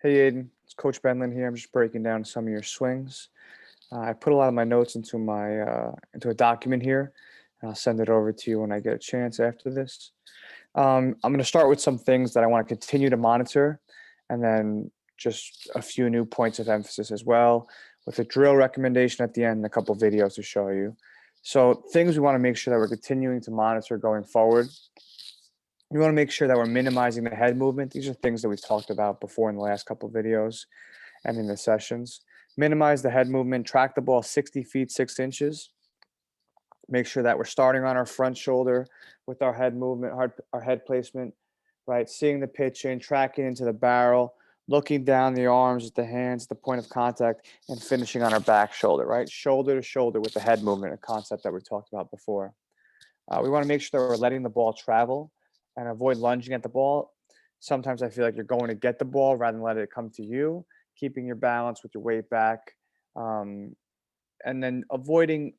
Hey Aidan, it's Coach Benlin here. I'm just breaking down some of your swings. I put a lot of my notes into a document here, and I'll send it over to you when I get a chance after this. I'm going to start with some things that I want to continue to monitor, and then just a few new points of emphasis as well, with a drill recommendation at the end and a couple videos to show you. So things we want to make sure that we're continuing to monitor going forward. We want to make sure that we're minimizing the head movement. These are things that we've talked about before in the last couple of videos and in the sessions. Minimize the head movement, track the ball 60 feet, 6 inches. Make sure that we're starting on our front shoulder with our head movement, our head placement, right? Seeing the pitch in, tracking into the barrel, looking down the arms, the hands, the point of contact, and finishing on our back shoulder, right? Shoulder to shoulder with the head movement, a concept that we talked about before. We want to make sure that we're letting the ball travel and avoid lunging at the ball. Sometimes I feel like you're going to get the ball rather than let it come to you, keeping your balance with your weight back, and then avoiding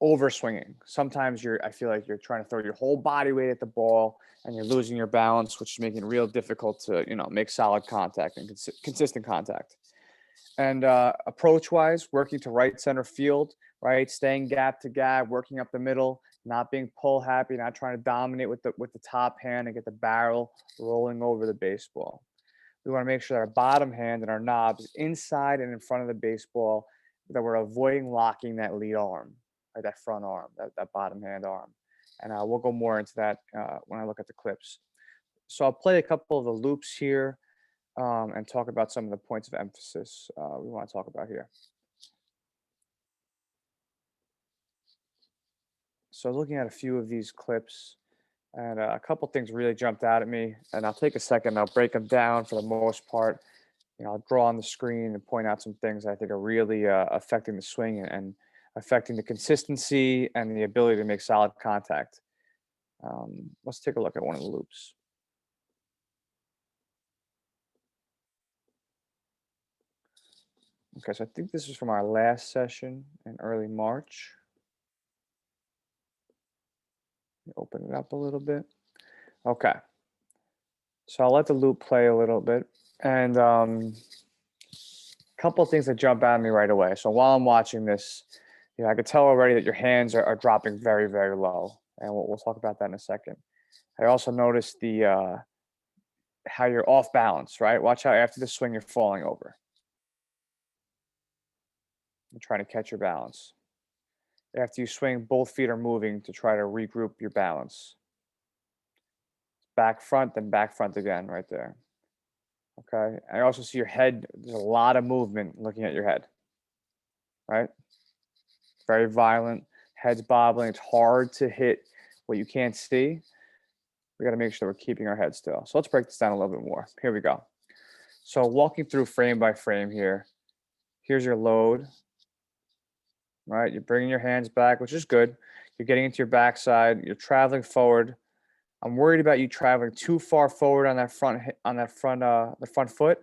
over swinging. Sometimes I feel like you're trying to throw your whole body weight at the ball and you're losing your balance, which is making it real difficult to, make solid contact and consistent contact. And approach-wise, working to right center field, right? Staying gap to gap, working up the middle, not being pull happy, not trying to dominate with the top hand and get the barrel rolling over the baseball. We want to make sure that our bottom hand and our knob is inside and in front of the baseball, that we're avoiding locking that lead arm, right? That front arm, that bottom hand arm. And we'll go more into that when I look at the clips. So I'll play a couple of the loops here and talk about some of the points of emphasis we want to talk about here. So looking at a few of these clips, and a couple things really jumped out at me, and I'll take a second, I'll break them down for the most part. I'll draw on the screen and point out some things I think are really affecting the swing and affecting the consistency and the ability to make solid contact. Let's take a look at one of the loops. Okay, so I think this is from our last session in early March. Open it up a little bit. Okay. So I'll let the loop play a little bit. And a couple of things that jump out at me right away. So while I'm watching this, I could tell already that your hands are dropping very, very low. And we'll talk about that in a second. I also noticed how you're off balance, right? Watch how after the swing, you're falling over. You're trying to catch your balance. After you swing, both feet are moving to try to regroup your balance. Back front, then back front again right there. Okay. I also see your head. There's a lot of movement looking at your head, right? Very violent. Head's bobbling. It's hard to hit what you can't see. We got to make sure we're keeping our head still. So let's break this down a little bit more. Here we go. So walking through frame by frame here. Here's your load, right? You're bringing your hands back, which is good. You're getting into your backside. You're traveling forward. I'm worried about you traveling too far forward on the front foot.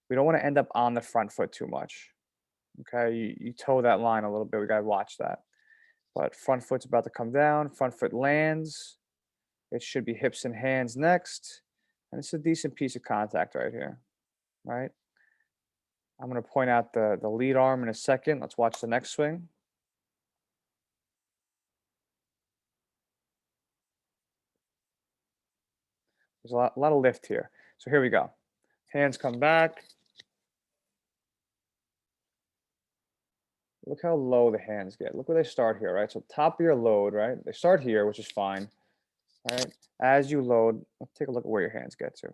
We don't want to end up on the front foot too much. Okay, you toe that line a little bit. We got to watch that. But front foot's about to come down. Front foot lands. It should be hips and hands next. And it's a decent piece of contact right here, right? I'm going to point out the lead arm in a second. Let's watch the next swing. There's a lot of lift here. So here we go. Hands come back. Look how low the hands get. Look where they start here, right? So top of your load, right? They start here, which is fine, right? As you load, let's take a look at where your hands get to.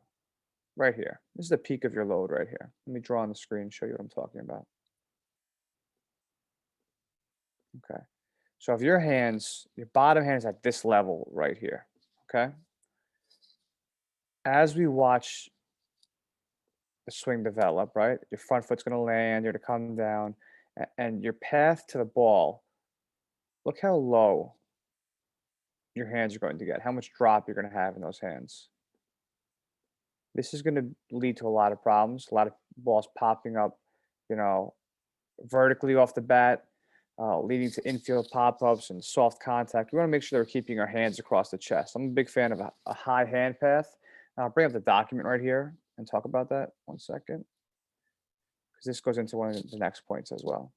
Right here. This is the peak of your load right here. Let me draw on the screen and show you what I'm talking about. Okay. So if your bottom hand is at this level right here, okay? As we watch the swing develop, right? Your front foot's going to land, you're to come down, and your path to the ball, look how low your hands are going to get, how much drop you're going to have in those hands. This is going to lead to a lot of problems, a lot of balls popping up, vertically off the bat, leading to infield pop-ups and soft contact. We want to make sure that we're keeping our hands across the chest. I'm a big fan of a high hand path. I'll bring up the document right here, and talk about that 1 second, because this goes into one of the next points as well.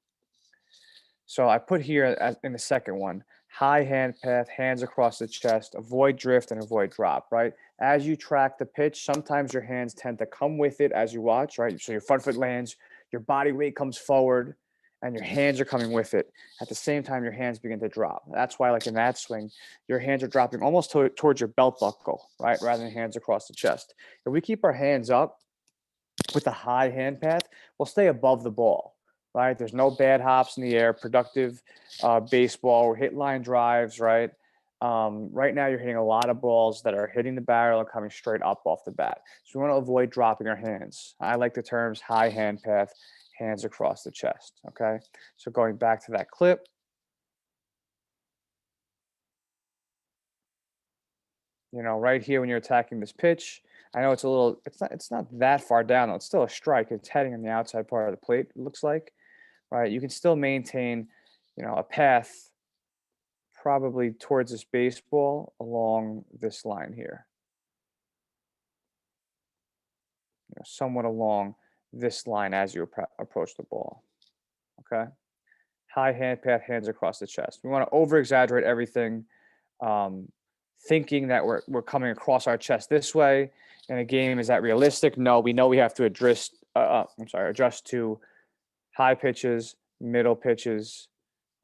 So I put here as in the second one, high hand path, hands across the chest, avoid drift and avoid drop, right? As you track the pitch, sometimes your hands tend to come with it as you watch, right? So your front foot lands, your body weight comes forward, and your hands are coming with it. At the same time, your hands begin to drop. That's why, like in that swing, your hands are dropping almost towards your belt buckle, right? Rather than hands across the chest. If we keep our hands up with a high hand path, we'll stay above the ball, right? There's no bad hops in the air, productive baseball, or hit line drives, right? Right now, you're hitting a lot of balls that are hitting the barrel and coming straight up off the bat. So we want to avoid dropping our hands. I like the terms high hand path, hands across the chest, okay? So going back to that clip, right here when you're attacking this pitch, I know it's not that far down though. It's still a strike. It's heading on the outside part of the plate, it looks like, right? You can still maintain, a path probably towards this baseball along this line here, somewhat along this line as you approach the ball, okay? High hand path, hands across the chest. We want to over exaggerate everything, um, thinking that we're coming across our chest this way in a game. Is that realistic? No, we know we have to adjust to high pitches, middle pitches,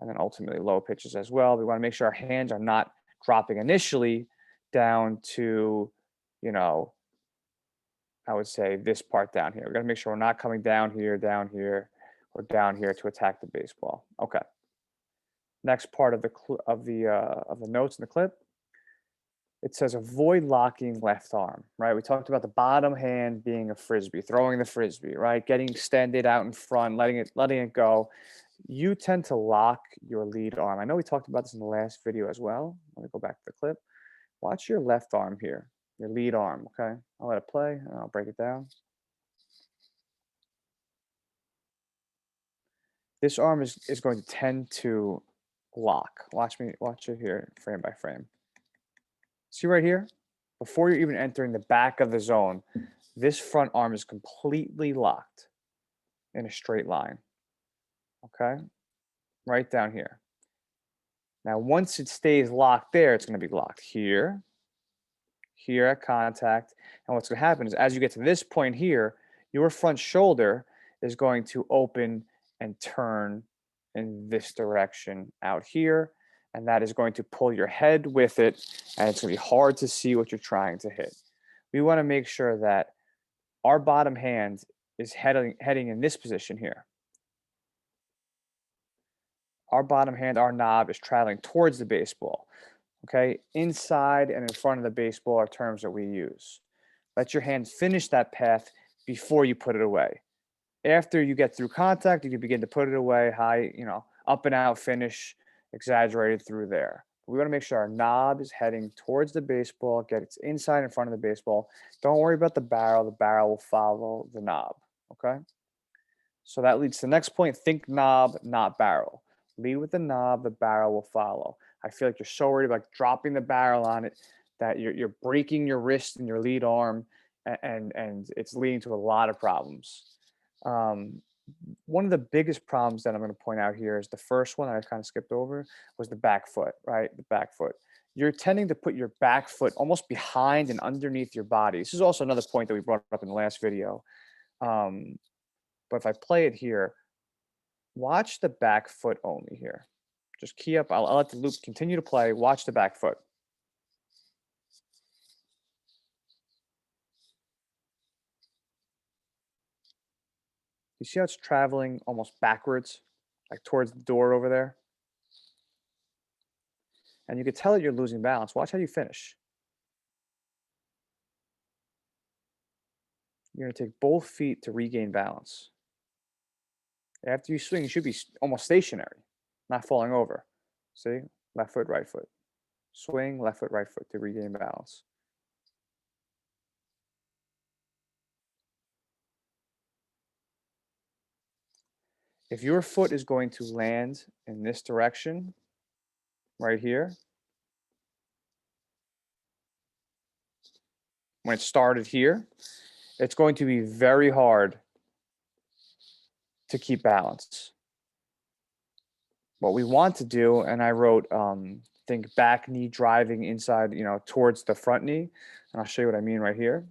and then ultimately low pitches as well. We want to make sure our hands are not dropping initially down to, I would say this part down here. We got to make sure we're not coming down here, or down here to attack the baseball. Okay. Next part of the notes in the clip. It says avoid locking left arm, right? We talked about the bottom hand being a frisbee, throwing the frisbee, right? Getting extended out in front, letting it go. You tend to lock your lead arm. I know we talked about this in the last video as well. Let me go back to the clip. Watch your left arm here, your lead arm, okay? I'll let it play and I'll break it down. This arm is going to tend to lock. Watch it here, frame by frame. See right here? Before you're even entering the back of the zone, this front arm is completely locked in a straight line. Okay? Right down here. Now, once it stays locked there, it's going to be locked here, here at contact. And what's going to happen is as you get to this point here, your front shoulder is going to open and turn in this direction out here. And that is going to pull your head with it. And it's going to be hard to see what you're trying to hit. We want to make sure that our bottom hand is heading in this position here. Our bottom hand, our knob, is traveling towards the baseball. Okay, inside and in front of the baseball are terms that we use. Let your hand finish that path before you put it away. After you get through contact, you can begin to put it away high, up and out finish, exaggerated through there. We want to make sure our knob is heading towards the baseball, get its inside in front of the baseball. Don't worry about the barrel. The barrel will follow the knob, okay? So that leads to the next point. Think knob, not barrel. Lead with the knob, the barrel will follow. I feel like you're so worried about dropping the barrel on it that you're breaking your wrist and your lead arm, and it's leading to a lot of problems. One of the biggest problems that I'm going to point out here is the first one that I kind of skipped over was the back foot, right? The back foot. You're tending to put your back foot almost behind and underneath your body. This is also another point that we brought up in the last video. But if I play it here, watch the back foot only here. Just key up. I'll let the loop continue to play. Watch the back foot. You see how it's traveling almost backwards, like towards the door over there? And you could tell that you're losing balance. Watch how you finish. You're going to take both feet to regain balance. After you swing, you should be almost stationary, not falling over. See? Left foot, right foot. Swing, left foot, right foot to regain balance. If your foot is going to land in this direction, right here, when it started here, it's going to be very hard to keep balance. What we want to do, and I wrote, think back knee driving inside, towards the front knee. And I'll show you what I mean right here.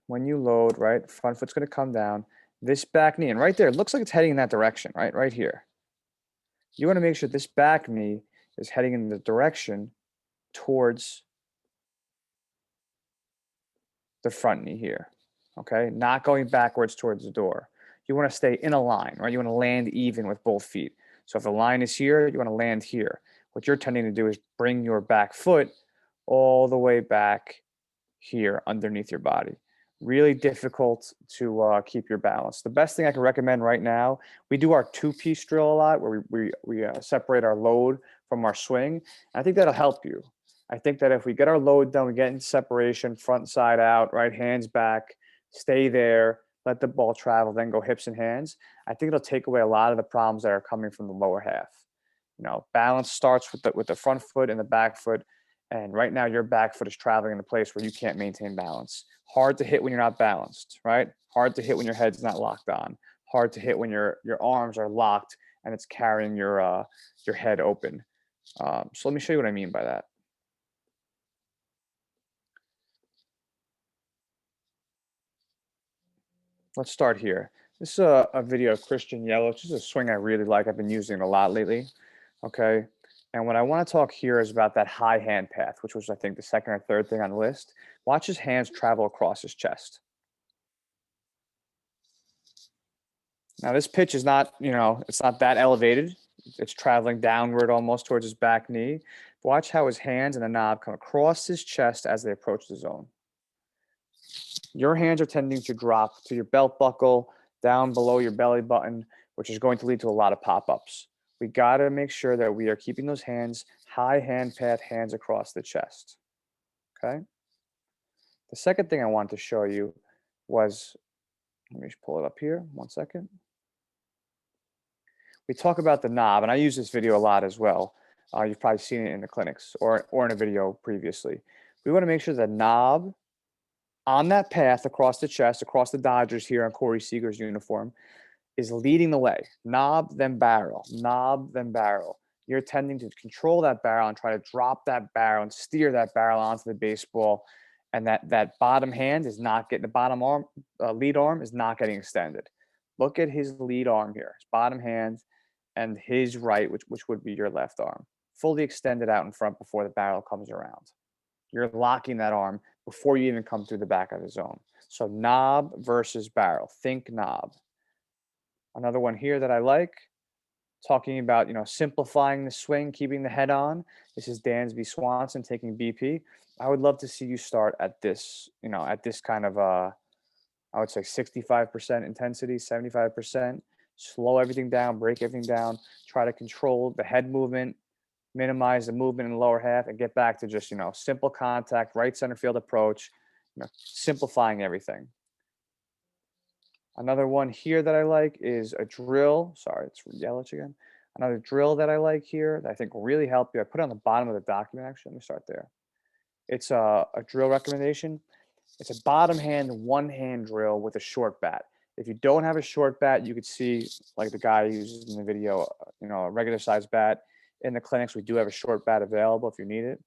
When you load, right, front foot's going to come down. This back knee, and right there, it looks like it's heading in that direction, right? Right here. You want to make sure this back knee is heading in the direction towards the front knee here, okay? Not going backwards towards the door. You want to stay in a line, right? You want to land even with both feet. So if the line is here, you want to land here. What you're tending to do is bring your back foot all the way back here underneath your body. Really difficult to keep your balance. The best thing I can recommend right now, we do our two-piece drill a lot where we separate our load from our swing. I think that'll help you. I think that if we get our load done, we get in separation, front side out, right, hands back, stay there, let the ball travel, then go hips and hands. I think it'll take away a lot of the problems that are coming from the lower half. Balance starts with the front foot and the back foot. And right now your back foot is traveling in a place where you can't maintain balance. Hard to hit when you're not balanced, right? Hard to hit when your head's not locked on. Hard to hit when your arms are locked and it's carrying your head open. So let me show you what I mean by that. Let's start here. This is a video of Christian Yellow. It's just a swing I really like. I've been using it a lot lately. Okay. And what I want to talk here is about that high hand path, which was, I think, the second or third thing on the list. Watch his hands travel across his chest. Now, this pitch is not, it's not that elevated. It's traveling downward almost towards his back knee. Watch how his hands and the knob come across his chest as they approach the zone. Your hands are tending to drop to your belt buckle, down below your belly button, which is going to lead to a lot of pop-ups. We got to make sure that we are keeping those hands, high hand path, hands across the chest. Okay. The second thing I wanted to show you was, let me just pull it up here, 1 second. We talk about the knob, and I use this video a lot as well. You've probably seen it in the clinics or in a video previously. We want to make sure the knob on that path across the chest, across the Dodgers here on Corey Seager's uniform, is leading the way. Knob, then barrel. Knob, then barrel. You're tending to control that barrel and try to drop that barrel and steer that barrel onto the baseball. And that bottom hand is not getting, the bottom arm, lead arm is not getting extended. Look at his lead arm here, his bottom hand and his right, which would be your left arm, fully extended out in front before the barrel comes around. You're locking that arm before you even come through the back of the zone. So knob versus barrel. Think knob. Another one here that I like, talking about, simplifying the swing, keeping the head on. This is Dansby Swanson taking BP. I would love to see you start at this, at this kind of, I would say 65% intensity, 75%. Slow everything down, break everything down, try to control the head movement, minimize the movement in the lower half, and get back to just, simple contact, right center field approach, simplifying everything. Another one here that I like is a drill. Sorry, it's yellowish again. Another drill that I like here that I think will really help you. I put it on the bottom of the document, actually. Let me start there. It's a drill recommendation. It's a bottom hand, one hand drill with a short bat. If you don't have a short bat, you could see like the guy uses in the video, a regular size bat. In the clinics, we do have a short bat available if you need it.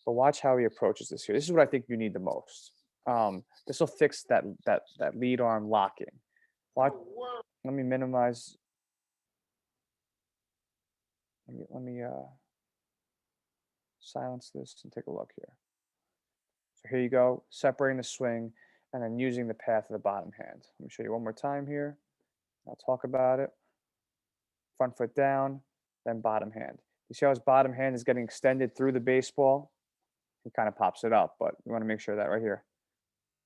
But watch how he approaches this here. This is what I think you need the most. This will fix that lead arm locking. Watch. Let me minimize. Let me silence this and take a look here. So here you go, separating the swing and then using the path of the bottom hand. Let me show you one more time here. I'll talk about it. Front foot down, then bottom hand. You see how his bottom hand is getting extended through the baseball? He kind of pops it up, but you want to make sure that right here.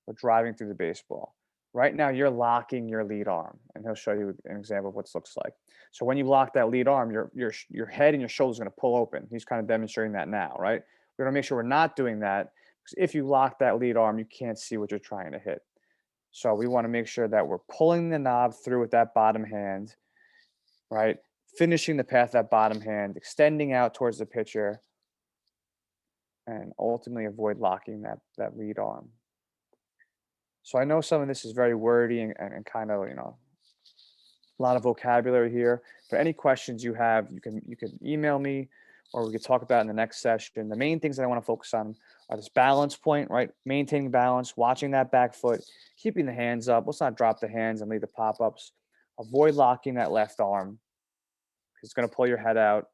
We're driving through the baseball. Right now, you're locking your lead arm, and he'll show you an example of what this looks like. So when you lock that lead arm, your head and your shoulders are going to pull open. He's kind of demonstrating that now, right? We're going to make sure we're not doing that, because if you lock that lead arm, you can't see what you're trying to hit. So we want to make sure that we're pulling the knob through with that bottom hand, right? Finishing the path of that bottom hand, extending out towards the pitcher, and ultimately avoid locking that lead arm. So I know some of this is very wordy and kind of, a lot of vocabulary here, but any questions you have, you can email me, or we could talk about in the next session. The main things that I want to focus on are this balance point, right? Maintaining balance, watching that back foot, keeping the hands up. Let's not drop the hands and leave the pop-ups. Avoid locking that left arm. It's going to pull your head out,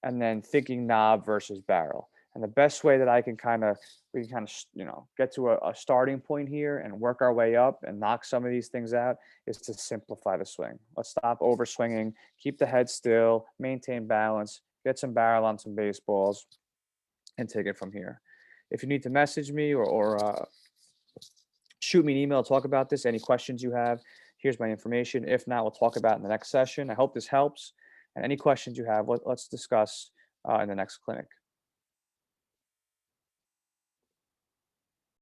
and then thinking knob versus barrel. And the best way that we can kind of, get to a starting point here and work our way up and knock some of these things out is to simplify the swing. Let's stop over swinging, keep the head still, maintain balance, get some barrel on some baseballs, and take it from here. If you need to message me or shoot me an email, talk about this, any questions you have, here's my information. If not, we'll talk about it in the next session. I hope this helps. And any questions you have, let's discuss in the next clinic.